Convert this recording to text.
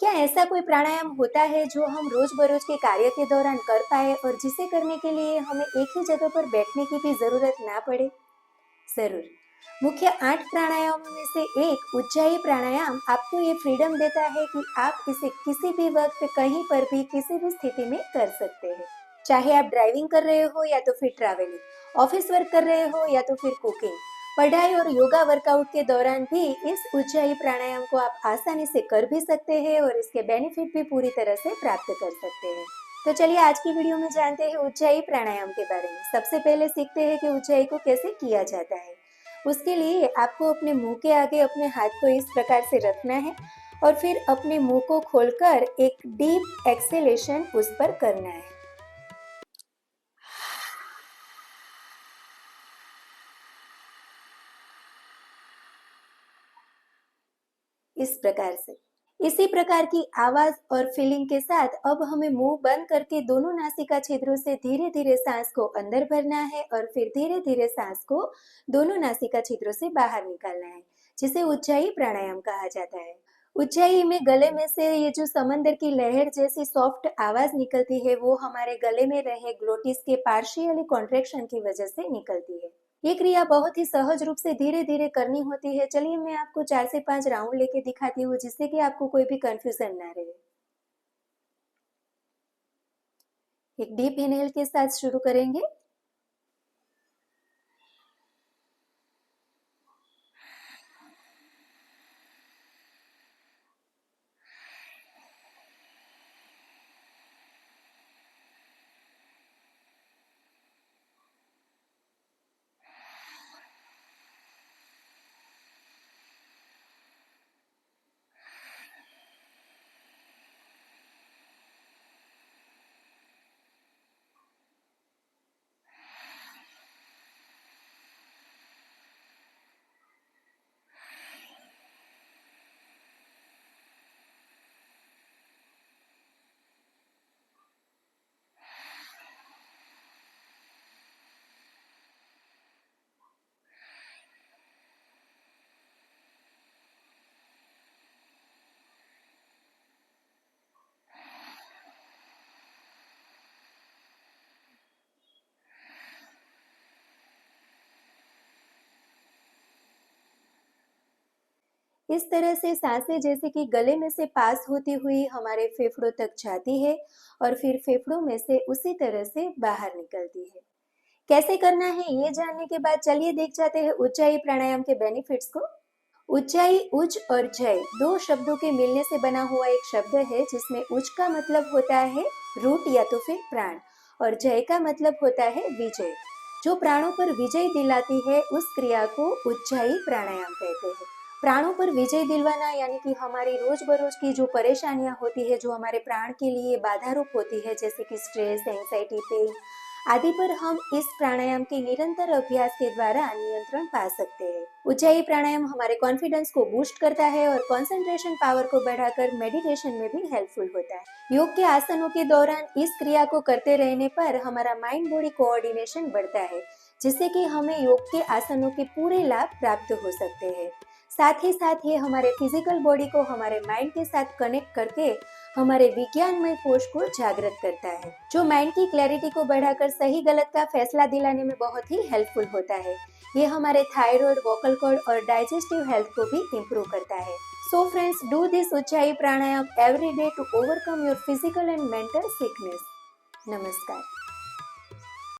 क्या ऐसा कोई प्राणायाम होता है जो हम रोज बरोज के कार्य के दौरान कर पाए और जिसे करने के लिए हमें एक ही जगह पर बैठने की भी जरूरत ना पड़े? जरूर। मुख्य 8 प्राणायामों में से एक उज्जाई प्राणायाम आपको ये फ्रीडम देता है कि आप इसे किसी भी वक्त कहीं पर भी किसी भी स्थिति में कर सकते हैं। चाहे आप ड्राइविंग कर रहे हो या तो फिर ट्रैवलिंग, ऑफिस वर्क कर रहे हो या तो फिर कुकिंग, पढ़ाई और योगा वर्कआउट के दौरान भी इस उज्जाई प्राणायाम को आप आसानी से कर भी सकते हैं और इसके बेनिफिट भी पूरी तरह से प्राप्त कर सकते हैं। तो चलिए आज की वीडियो में जानते हैं उज्जाई प्राणायाम के बारे में। सबसे पहले सीखते हैं कि उज्जाई को कैसे किया जाता है। उसके लिए आपको अपने मुंह के आगे अपने हाथ को इस प्रकार से रखना है और फिर अपने मुंह को खोलकर एक डीप एक्सेलेशन उस पर करना है। इस प्रकार से इसी प्रकार की आवाज और फीलिंग के साथ अब हमें मुंह बंद करके दोनों नासिका छिद्रों से धीरे धीरे सांस को अंदर भरना है और फिर धीरे धीरे सांस को दोनों नासिका छिद्रों से बाहर निकालना है, जिसे उज्जाई प्राणायाम कहा जाता है। उज्जाई में गले में से ये जो समंदर की लहर जैसी सॉफ्ट आवाज निकलती है वो हमारे गले में रहे ग्लोटिस के पार्शियली कॉन्ट्रैक्शन की वजह से निकलती है। ये क्रिया बहुत ही सहज रूप से धीरे धीरे करनी होती है। चलिए मैं आपको 4 से 5 राउंड लेके दिखाती हूँ जिससे कि आपको कोई भी कंफ्यूजन ना रहे। एक डीप इनहेल के साथ शुरू करेंगे। इस तरह से सांसें जैसे कि गले में से पास होती हुई हमारे फेफड़ों तक जाती है और फिर फेफड़ों में से उसी तरह से बाहर निकलती है। कैसे करना है ये जानने के बाद चलिए देख जाते हैं उज्जाई प्राणायाम के बेनिफिट्स को। उज्जाई उज और जय 2 शब्दों के मिलने से बना हुआ एक शब्द है जिसमें उज का मतलब होता है रूट या तो फिर प्राण और जय का मतलब होता है विजय। जो प्राणों पर विजय दिलाती है उस क्रिया को उज्जाई प्राणायाम कहते हैं। प्राणों पर विजय दिलवाना यानी कि हमारी रोज बरोज की जो परेशानियां होती है, जो हमारे प्राण के लिए बाधा रूप होती है, जैसे कि स्ट्रेस, एंजाइटी, पेन आदि पर हम इस प्राणायाम के निरंतर अभ्यास के द्वारा नियंत्रण पा सकते हैं। उज्जाई प्राणायाम हमारे कॉन्फिडेंस को बूस्ट करता है और कंसंट्रेशन पावर को बढ़ाकर मेडिटेशन में भी हेल्पफुल होता है। योग के आसनों के दौरान इस क्रिया को करते रहने पर हमारा माइंड बॉडी कोऑर्डिनेशन बढ़ता है, जिससे कि हमें योग के आसनों के पूरे लाभ प्राप्त हो सकते हैं। साथ ही साथ ये हमारे फिजिकल बॉडी को हमारे माइंड के साथ कनेक्ट करके हमारे विज्ञानमय कोश को जागृत करता है, जो माइंड की क्लैरिटी को बढ़ाकर सही गलत का फैसला दिलाने में बहुत ही हेल्पफुल होता है। ये हमारे थायराइड, वोकल कॉर्ड और डाइजेस्टिव हेल्थ को भी इम्प्रूव करता है। So friends, do this ujjayi pranayama every day to overcome your physical and mental sickness. नमस्कार।